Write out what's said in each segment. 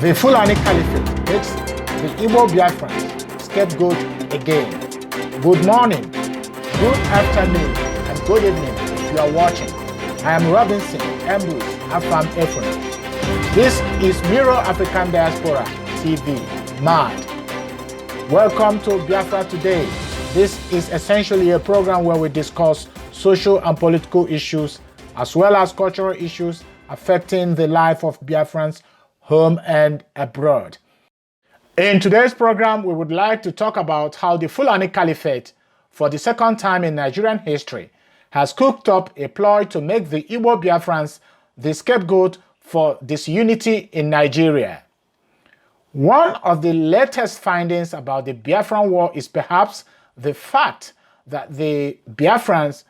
The Fulani caliphate makes the Igbo Biafrans scapegoat again. Good morning, good afternoon, and good evening if you are watching. I am Robinson Ambrose Afam Efron. This is Mirror African Diaspora TV, MAD. Welcome to Biafra Today. This is essentially a program where we discuss social and political issues as well as cultural issues affecting the life of Biafrans home and abroad. In today's program, we would like to talk about how the Fulani Caliphate, for the second time in Nigerian history, has cooked up a ploy to make the Igbo Biafrans the scapegoat for disunity in Nigeria. One of the latest findings about the Biafran War is perhaps the fact that the Biafrans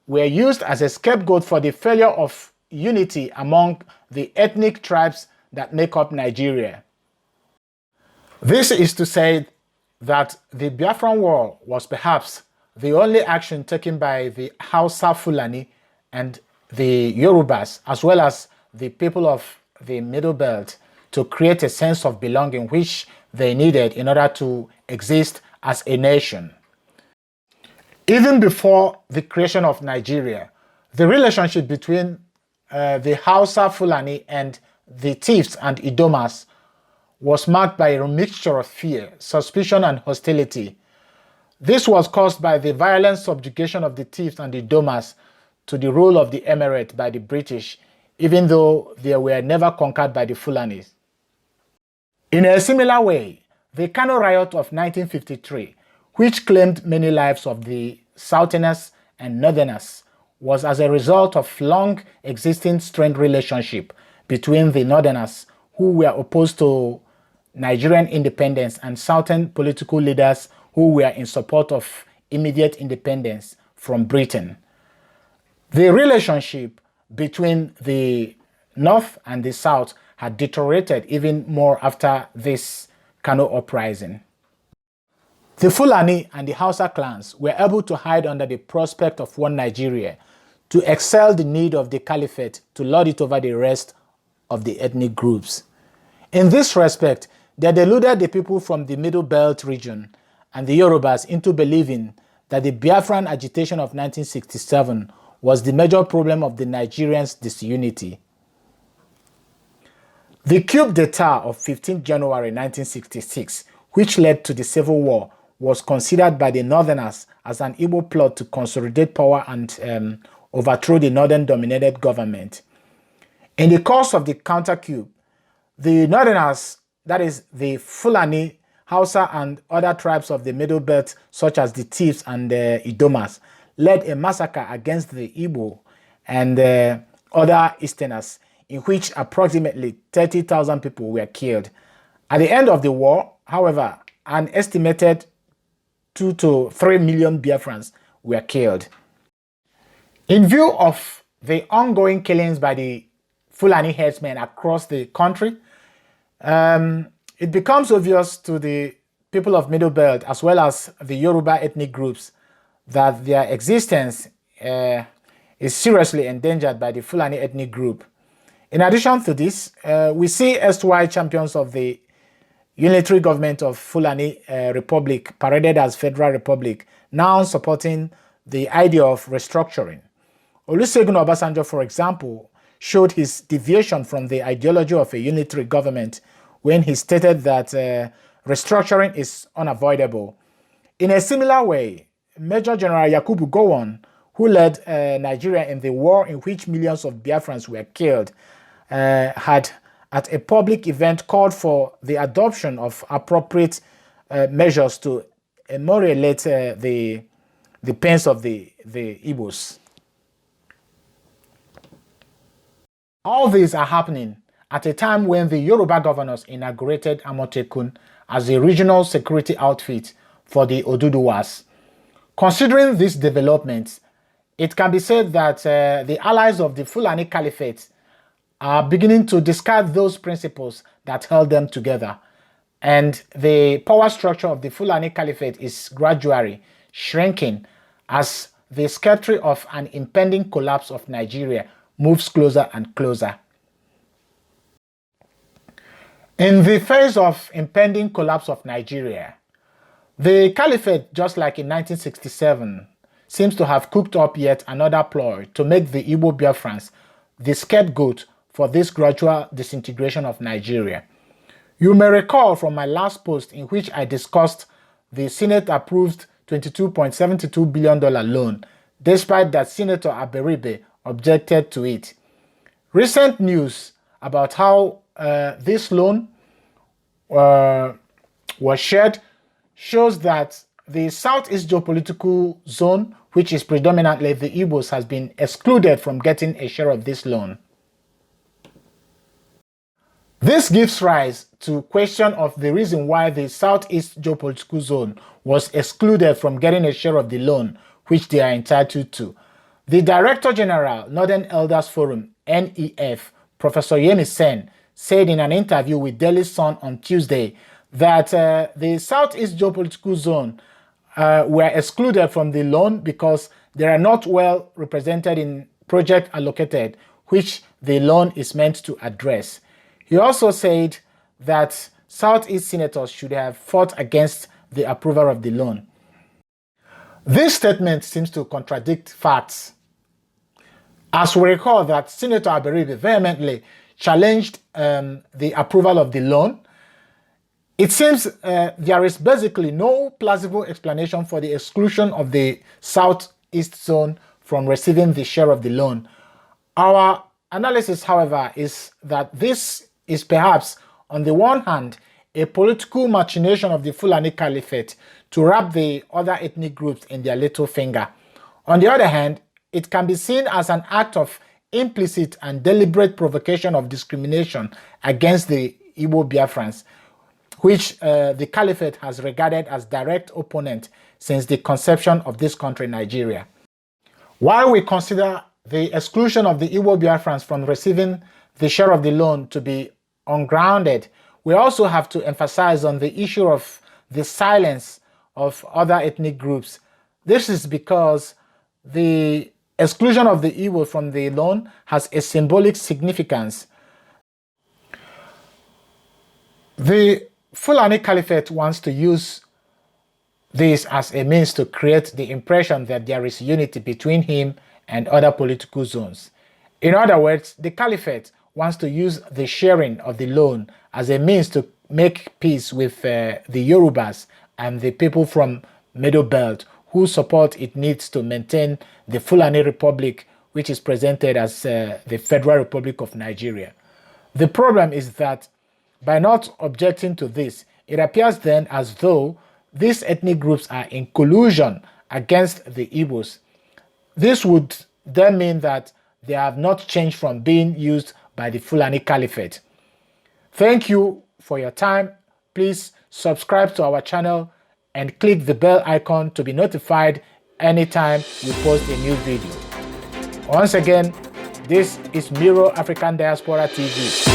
were used as a scapegoat for the failure of unity among the ethnic tribes that make up Nigeria. This is to say that the Biafran War was perhaps the only action taken by the Hausa-Fulani and the Yorubas, as well as the people of the Middle Belt, to create a sense of belonging which they needed in order to exist as a nation. Even before the creation of Nigeria, the relationship between the Hausa-Fulani and the Chiefs and Idomas was marked by a mixture of fear, suspicion, and hostility. This was caused by the violent subjugation of the Chiefs and Idomas to the rule of the Emirate by the British, even though they were never conquered by the Fulanis. In a similar way, the Kano riot of 1953, which claimed many lives of the Southerners and Northerners, was as a result of long existing strained relationship between the Northerners, who were opposed to Nigerian independence, and Southern political leaders who were in support of immediate independence from Britain. The relationship between the North and the South had deteriorated even more after this Kano uprising. The Fulani and the Hausa clans were able to hide under the prospect of one Nigeria to excel the need of the caliphate to lord it over the rest of the ethnic groups. In this respect, they deluded the people from the Middle Belt region and the Yorubas into believing that the Biafran agitation of 1967 was the major problem of the Nigerians' disunity. The coup d'etat of 15 January 1966, which led to the Civil War, was considered by the Northerners as an Igbo plot to consolidate power and overthrow the Northern-dominated government. In the course of the counter-coup, the Northerners, that is the Fulani, Hausa, and other tribes of the Middle Belt, such as the Chiefs and the Idomas, led a massacre against the Igbo and other Easterners, in which approximately 30,000 people were killed. At the end of the war, however, an estimated 2 to 3 million Biafrans were killed. In view of the ongoing killings by the Fulani headsmen across the country, it becomes obvious to the people of Middle Belt as well as the Yoruba ethnic groups that their existence is seriously endangered by the Fulani ethnic group. In addition to this, we see erstwhile champions of the unitary government of Fulani Republic, paraded as Federal Republic, now supporting the idea of restructuring. Olusegun Obasanjo, for example, showed his deviation from the ideology of a unitary government when he stated that restructuring is unavoidable. In a similar way, Major General Yakubu Gowon, who led Nigeria in the war in which millions of Biafrans were killed, had at a public event called for the adoption of appropriate measures to ameliorate the pains of the Igbos. All these are happening at a time when the Yoruba governors inaugurated undertaken as a regional security outfit for the Oduduwas. Considering these developments, it can be said that the allies of the Fulani Caliphate are beginning to discard those principles that held them together, and the power structure of the Fulani Caliphate is gradually shrinking as the specter of an impending collapse of Nigeria moves closer and closer. In the face of impending collapse of Nigeria, the caliphate, just like in 1967, seems to have cooked up yet another ploy to make the Igbo Biafrans the scapegoat for this gradual disintegration of Nigeria. You may recall from my last post in which I discussed the Senate-approved $22.72 billion loan, despite that Senator Aberibe objected to it. Recent news about how this loan was shared shows that the Southeast geopolitical zone, which is predominantly the Igbos, has been excluded from getting a share of this loan. This gives rise to question of the reason why the Southeast geopolitical zone was excluded from getting a share of the loan which they are entitled to. The Director General, Northern Elders Forum, NEF, Professor Yemi Sen, said in an interview with Daily Sun on Tuesday that the Southeast geopolitical zone were excluded from the loan because they are not well represented in project allocated, which the loan is meant to address. He also said that Southeast senators should have fought against the approval of the loan. This statement seems to contradict facts, as we recall that Senator Aberibe vehemently challenged the approval of the loan. It seems there is basically no plausible explanation for the exclusion of the Southeast zone from receiving the share of the loan. Our analysis, however, is that this is perhaps, on the one hand, a political machination of the Fulani caliphate to wrap the other ethnic groups in their little finger. On the other hand, it can be seen as an act of implicit and deliberate provocation of discrimination against the Igbo Biafrans, which the caliphate has regarded as direct opponent since the conception of this country, Nigeria. While we consider the exclusion of the Igbo Biafrans from receiving the share of the loan to be ungrounded, we also have to emphasize on the issue of the silence of other ethnic groups. This is because the exclusion of the Igbo from the loan has a symbolic significance. The Fulani Caliphate wants to use this as a means to create the impression that there is unity between him and other political zones. In other words, the Caliphate wants to use the sharing of the loan as a means to make peace with the Yorubas and the people from Middle Belt who support its needs to maintain the Fulani Republic, which is presented as the Federal Republic of Nigeria. The problem is that by not objecting to this, it appears then as though these ethnic groups are in collusion against the Igbos. This would then mean that they have not changed from being used by the Fulani Caliphate. Thank you for your time. Please subscribe to our channel and click the bell icon to be notified anytime we post a new video. Once again, this is Miro African Diaspora TV.